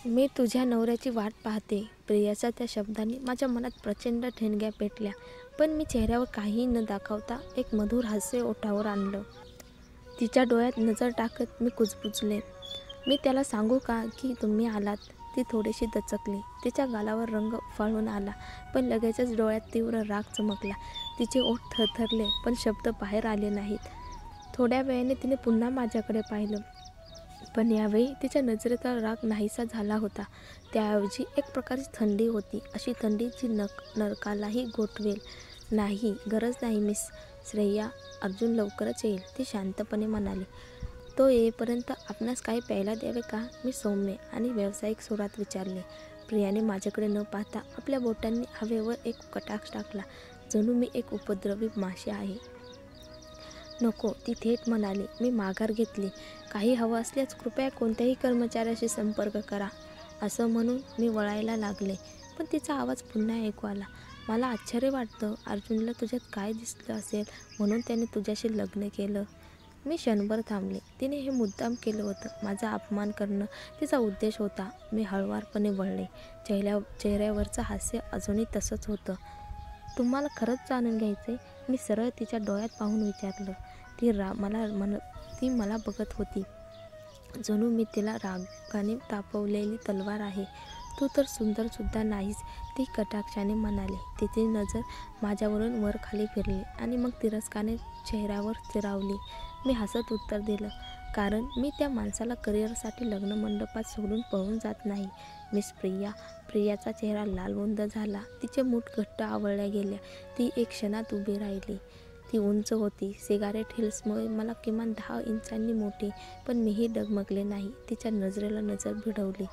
मी तुझ्या नवऱ्याची वाट पाहते. प्रियाच्या त्या शब्दांनी माझ्या मनात प्रचंड ठिणग्या पेटल्या. पण मी चेहऱ्यावर काहीही न दाखवता एक मधुर हास्य ओठावर आणलं. तिच्या डोळ्यात नजर टाकत मी कुजबुजले, मी त्याला सांगू का की तुम्ही आलात? ती थोडीशी दचकली. तिच्या गालावर रंग उफाळून आला, पण लगेचच डोळ्यात तीव्र राग चमकला. तिचे ओठ थरथरले, पण शब्द बाहेर आले नाहीत. थोड्या वेळाने तिने पुन्हा माझ्याकडे पाहिलं, पण यावेळी तिच्या नजरेचा राग नाहीसा झाला होता. त्याऐवजी एक प्रकारची थंडी होती, अशी थंडी जी नरकालाही गोठवेल. नाही, गरज नाही मिस श्रेया, अर्जुन लवकरच येईल, ती शांतपणे म्हणाली. तो येईपर्यंत आपणास काही प्यायला द्यावे का? मी सौम्य आणि व्यावसायिक स्वरात विचारले. प्रियाने माझ्याकडे न पाहता आपल्या बोटांनी हवेवर एक कटाक्ष टाकला, जणू मी एक उपद्रवी माशी आहे. नको, ती थेट म्हणाली. मी माघार घेतली. काही हवं असल्यास कृपया कोणत्याही कर्मचाऱ्याशी संपर्क करा. असं म्हणून मी वळायला लागले, पण तिचा आवाज पुन्हा ऐकू आला. मला आश्चर्य वाटतं, अर्जुनला तुझ्यात काय दिसलं असेल म्हणून त्याने तुझ्याशी लग्न केलं. मी क्षणभर थांबले. तिने हे मुद्दाम केलं होतं. माझा अपमान करणं तिचा उद्देश होता. मी हळुवारपणे वळले. चेहऱ्यावरचं हास्य अजूनही तसंच होतं. तुम्हाला खरंच जाणून घ्यायचंय? मी सरळ तिच्या डोळ्यात पाहून विचारलं. ती मला बघत होती, जणू मी तिला रागाने तापवलेली तलवार आहे. तू तर सुंदरसुद्धा नाहीस, ती कटाक्षाने म्हणाली. तिची नजर माझ्यावरून वर खाली फिरली आणि मग तिरस्काने चेहऱ्यावर स्थिरावली. मी हसत उत्तर दिलं, कारण मी त्या माणसाला करिअरसाठी लग्न मंडपात सोडून पळून जात नाही. मिस प्रिया. प्रियाचा चेहरा लालबुंद झाला. तिचे मूठ घट्ट आवळल्या गेल्या. ती एक क्षणात उभी राहिली. ती उंच होती. सिगारेट हिल्समुळे मला किमान 10 इंचांनी मोठी, पण मीही डगमगले नाही. तिच्या नजरेला नजर भिडवली.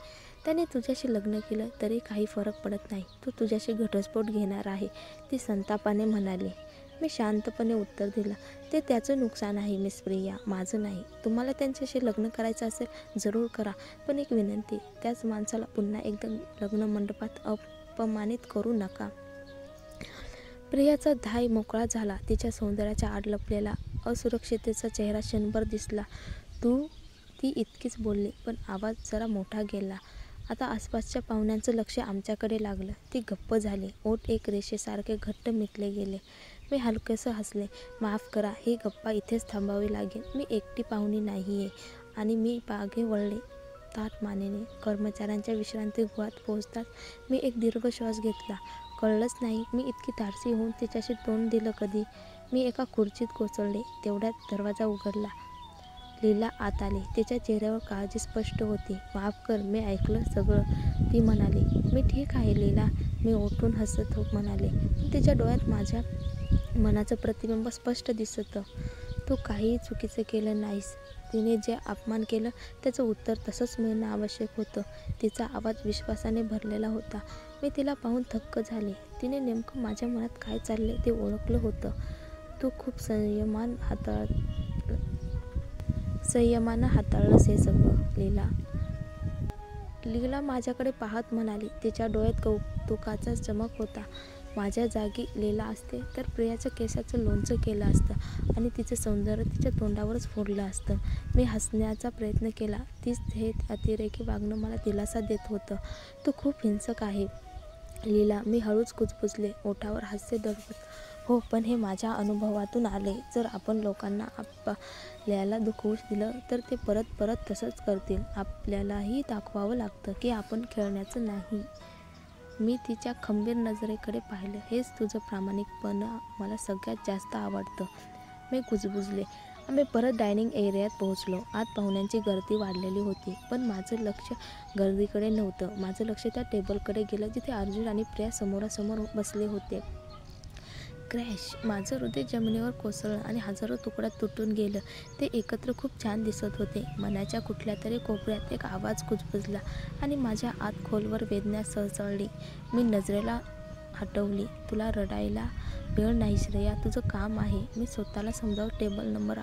त्याने तुझ्याशी लग्न केलं तरी काही फरक पडत नाही. तो तुझ्याशी घटस्फोट घेणार आहे, ती संतापाने म्हणाली. मी शांतपणे उत्तर दिलं, ते त्याचं नुकसान आहे मिस प्रिया, माझं नाही. तुम्हाला त्यांच्याशी लग्न करायचं असेल जरूर करा, पण एक विनंती, त्याच माणसाला पुन्हा एकदा लग्न मंडपात अपमानित करू नका. प्रियाचा धाय मोकळा झाला. तिच्या सौंदर्याच्या आड लपलेला असुरक्षिततेचा चेहरा क्षणभर दिसला. ती इतकीच बोलली, पण आवाज जरा मोठा गेला. आता आसपासच्या पाहुण्यांचं लक्ष आमच्याकडे लागलं. ती गप्प झाली. ओठ एक रेषेसारखे घट्ट मिटले गेले. मी हलकेसं हसले. माफ करा, ही गप्पा इथेच थांबावी लागेल. मी एकटी पाहुणी नाहीये. आणि मी मागे वळले. ताठ मानेने कर्मचाऱ्यांच्या विश्रांतीगृहात पोहोचताच मी एक दीर्घ श्वास घेतला. कळलंच नाही मी इतकी धाडसी होऊन तिच्याशी तोंड दिलं कधी. मी एका खुर्चीत कोसळले. तेवढ्यात दरवाजा उघडला. लीला आत आली. तिच्या चेहऱ्यावर काळजी स्पष्ट होती. माफ कर, मी ऐकलं सगळं, ती म्हणाली. मी ठीक आहे लीला, मी उठून हसत म्हणाले, पण तिच्या डोळ्यात माझ्या मनाचं प्रतिबिंब स्पष्ट दिसतं. तू काहीही चुकीचं केलं नाहीस. तिने जे अपमान केलं त्याचं उत्तर तसंच मिळणं आवश्यक होतं. तिचा आवाज विश्वासाने भरलेला होता. मी तिला पाहून थक्क झाले. तिने नेमकं माझ्या मनात काय चाललंय ते ओळखलं होतं. तू खूप संयमानं हाताळलंस हे सगळं लीला. लीला माझ्याकडे पाहत म्हणाली. तिच्या डोळ्यात कौतुकाचा चमक होता. माझ्या जागी लीला असते तर प्रियाच्या केसाचं लोणचं केलं असतं आणि तिचं सौंदर्य तिच्या तोंडावरच फोडलं असतं. मी हसण्याचा प्रयत्न केला. तीच हे अतिरेकी वागणं मला दिलासा देत होतं. तू खूप हिंसक आहे लीला, मी हळूच कुजबुजले, ओठावर हास्य दडवत. हो, पण हे माझ्या अनुभवातून आले. जर आपण लोकांना आपल्याला दुखवू दिलं तर ते परत परत तसंच करतील. आपल्यालाही दाखवावं लागतं की आपण खेळण्याचं नाही. मी तिच्या खंबीर नजरेकडे पाहिलं. हेच तुझं प्रामाणिकपणा मला सगळ्यात जास्त आवडतं, मी कुजबुजले. आम्ही परत डायनिंग एरियात पोहोचलो. आत पाहुण्यांची गर्दी वाढलेली होती, पण माझं लक्ष गर्दीकडे नव्हतं. माझं लक्ष त्या टेबलकडे गेलं जिथे अर्जुन आणि प्रिया समोरासमोर बसले होते. क्रॅश! माझं हृदय जमिनीवर कोसळलं आणि हजारो तुकड्यात तुटून गेलं. ते एकत्र खूप छान दिसत होते. मनाच्या कुठल्या तरी कोपऱ्यात एक आवाज कुजबुजला आणि माझ्या आत खोलवर वेदना सळसळली. मी नजरेला हटवली. तुला रडायला वेळ नाही श्रेया, तुझं काम आहे. मी स्वतःला समजावत टेबल नंबर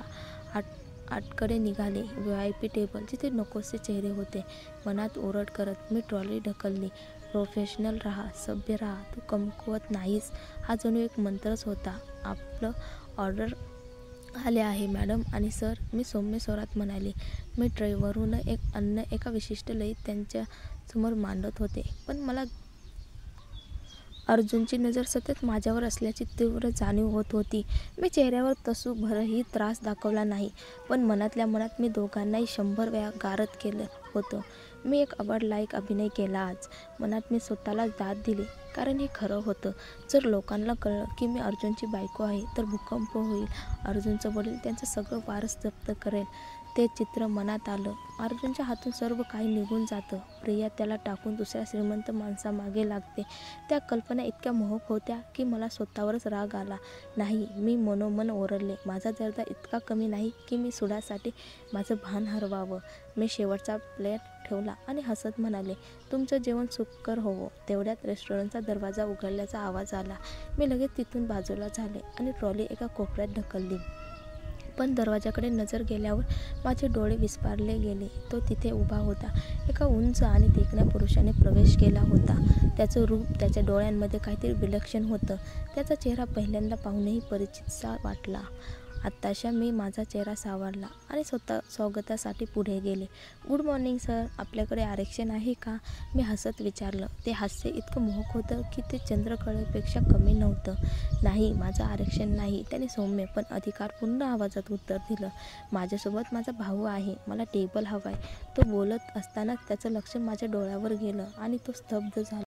8कडे निघाले. VIP टेबल, जिथे नकोसे चेहरे होते. मनात ओरड करत मी ट्रॉली ढकलली. प्रोफेशनल राहा, सभ्य राहा, तू कमकुवत नाहीस. हा जणू एक मंत्रच होता. आपलं ऑर्डर आले आहे मॅडम आणि सर, मी सौम्य स्वरात म्हणाले. मी ट्रेवरून एक अन्न एका विशिष्ट लयीत त्यांच्यासमोर मांडत होते. पण मला अर्जुनची नजर सतत माझ्यावर असल्याची तीव्र जाणीव होत होती. मी चेहऱ्यावर तसूभरही त्रास दाखवला नाही, पण मनातल्या मनात मी दोघांनाही 100 वेळा गारद केलं होतं. मी एक अवॉर्ड-लायक अभिनय केला आज. मनात मी स्वतःला दाद दिली, कारण हे खरं होतं. जर लोकांना कळलं की मी अर्जुनची बायको आहे, तर भूकंप होईल. अर्जुनचं वडील त्यांचं सगळं वारस जप्त करेल. ते चित्र मनात आलं. अर्जुनच्या हातून सर्व काही निघून जातं. प्रिया त्याला टाकून दुसऱ्या श्रीमंत माणसामागे लागते. त्या कल्पना इतक्या मोहक होत्या की मला स्वतःवरच राग आला. नाही, मी मनोमन ओरडले. माझा दर्जा इतका कमी नाही की मी सुडासाठी माझं भान हरवावं. मी शेवटचा प्लेट ठेवला आणि हसत म्हणाले, तुमचं जेवण सुखकर होवो. तेवढ्यात रेस्टॉरंटचा दरवाजा उघडल्याचा आवाज आला. मी लगेच तिथून बाजूला झाले आणि ट्रॉली एका कोपऱ्यात ढकलली. पण दरवाजाकडे नजर गेल्यावर माझे डोळे विस्फारले गेले. तो तिथे उभा होता. एका उंच आणि देखण्या पुरुषाने प्रवेश केला होता. त्याचं रूप, त्याच्या डोळ्यांमध्ये काहीतरी विलक्षण होतं. त्याचा चेहरा पहिल्यांदा पाहूनही परिचितसा वाटला. आत्ताशा मी माझा चेहरा सावरला आणि स्वागतासाठी पुढे गेले. गुड मॉर्निंग सर, आपल्याकडे आरक्षण आहे का? मी हसत विचारलं. ते हास्य इतकं मोहक होतं की ते चंद्रकळेपेक्षा कमी नव्हतं. नाही, माझं आरक्षण नाही, त्याने सौम्य पण अधिकारपूर्ण आवाजात उत्तर दिलं. माझ्यासोबत माझा भाऊ आहे, मला टेबल हवाय. तो बोलत असतानाच त्याचं लक्ष माझ्या डोळ्यावर गेलं आणि तो स्तब्ध झाला.